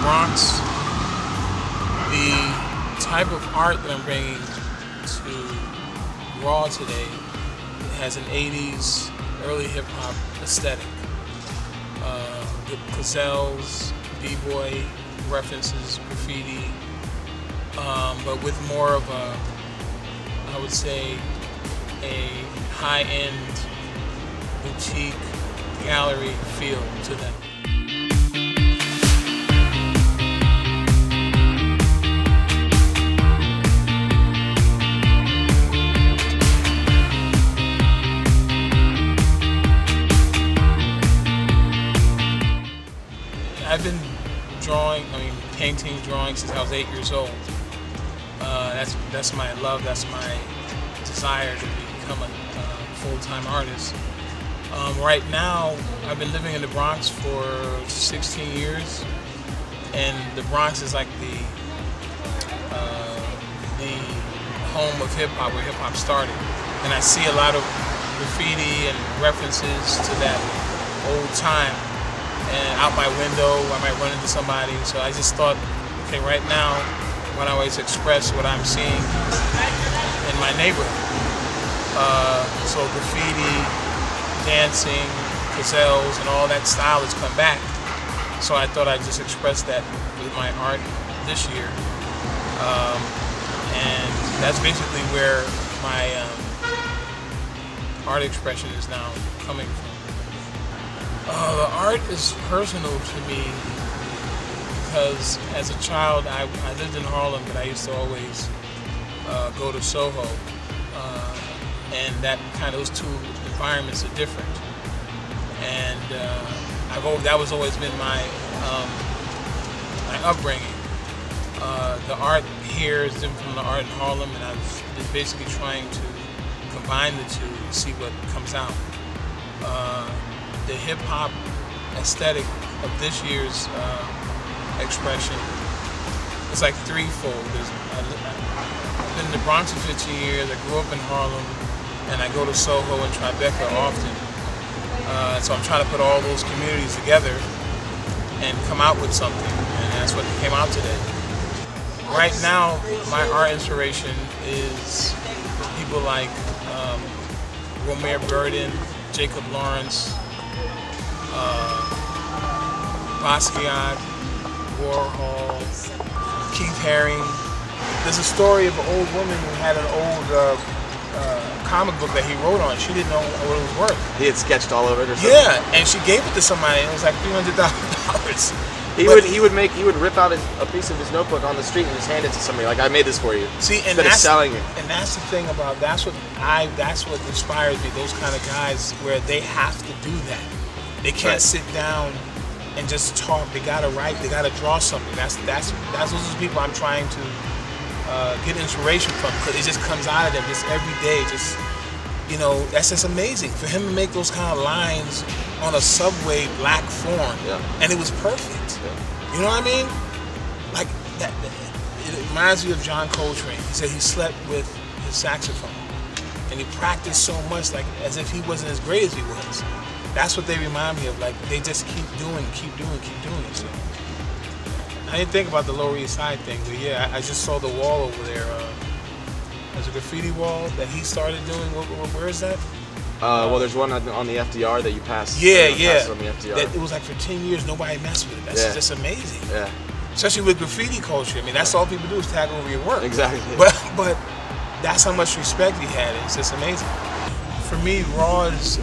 Bronx. The type of art that I'm bringing to Raw today has an 80s, early hip-hop aesthetic. The gazelles, b-boy references, graffiti, but with more of a, I would say, a high-end boutique gallery feel to them. I've been painting, drawing since I was 8 years old. That's my love, that's my desire to become a full-time artist. Right now, I've been living in the Bronx for 16 years, and the Bronx is like the home of hip-hop, where hip-hop started. And I see a lot of graffiti and references to that old time. And out my window, I might run into somebody. So I just thought, okay, right now, why don't I always express what I'm seeing in my neighborhood? So graffiti, dancing, gazelles, and all that style has come back. So I thought I'd just express that with my art this year. And that's basically where my art expression is now coming from. The art is personal to me because as a child I lived in Harlem, but I used to always go to Soho, and those two environments are different. And that was always been my upbringing. The art here is different from the art in Harlem, and I've been basically trying to combine the two and see what comes out. The hip-hop aesthetic of this year's expression is like threefold. I've been in the Bronx for 15 years, I grew up in Harlem, and I go to Soho and Tribeca often. So I'm trying to put all those communities together and come out with something, and that's what came out today. Right now, my art inspiration is people like Romare Burden, Jacob Lawrence, Basquiat, Warhol, Keith Haring. There's a story of an old woman who had an old comic book that he wrote on. She didn't know what it was worth. He had sketched all over it or something? Yeah, and she gave it to somebody, and it was like $300,000. He would rip out a piece of his notebook on the street and just hand it to somebody, like, I made this for you. See, and instead of selling it. And that's the thing about, that's what inspires me, those kind of guys where they have to do that. They can't sit down and just talk. They gotta write, they gotta draw something. Those are the people I'm trying to get inspiration from, because it just comes out of them just every day. Just, that's just amazing. For him to make those kind of lines on a subway black form, and it was perfect. Yeah. You know what I mean? Like that. It reminds me of John Coltrane. He said he slept with his saxophone, and he practiced so much, like as if he wasn't as great as he was. That's what they remind me of. Like they just keep doing. So I didn't think about the Lower East Side thing, but yeah, I just saw the wall over there. There's a graffiti wall that he started doing. Where is that? Well, there's one on the FDR that you passed. Yeah. Passed on the FDR. It was like for 10 years nobody messed with it. That's just amazing. Yeah. Especially with graffiti culture. I mean, that's all people do is tag over your work. Exactly. But that's how much respect he had. It's just amazing. For me, Raw is,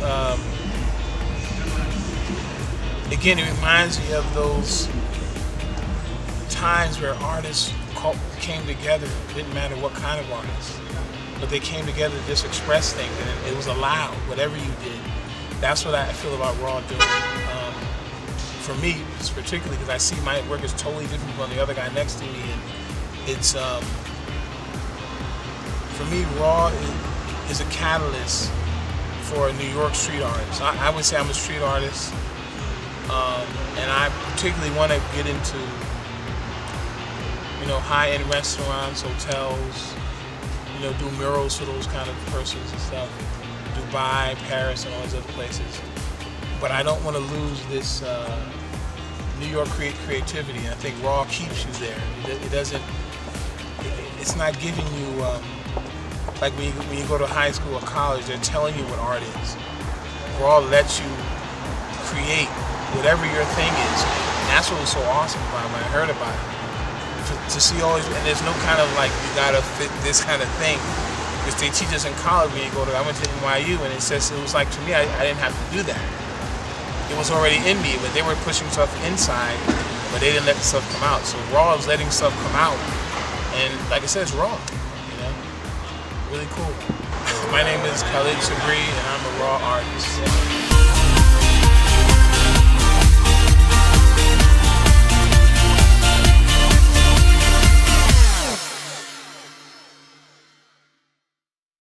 again, it reminds me of those times where artists came together. It didn't matter what kind of artists, but they came together to just express things, and it was allowed, whatever you did. That's what I feel about Raw doing. For me, it's particularly because I see my work is totally different from the other guy next to me, and it's, for me, Raw is a catalyst for a New York street artist. I would say I'm a street artist, and I particularly want to get into high-end restaurants, hotels, do murals for those kind of persons and stuff. Dubai, Paris, and all those other places. But I don't want to lose this New York creativity, and I think Raw keeps you there. It doesn't. It's not giving you like when you go to high school or college, they're telling you what art is. Raw lets you create whatever your thing is, and that's what was so awesome about it when I heard about it. To see all these, and there's no kind of like you gotta fit this kind of thing. Because they teach us in college when you go to, I went to NYU, and it was like, to me, I didn't have to do that. It was already in me, but they were pushing stuff inside, but they didn't let the stuff come out. So Raw is letting stuff come out, and like I said, it's raw, you know? Really cool. My name is KHALID SABREE, and I'm a Raw artist.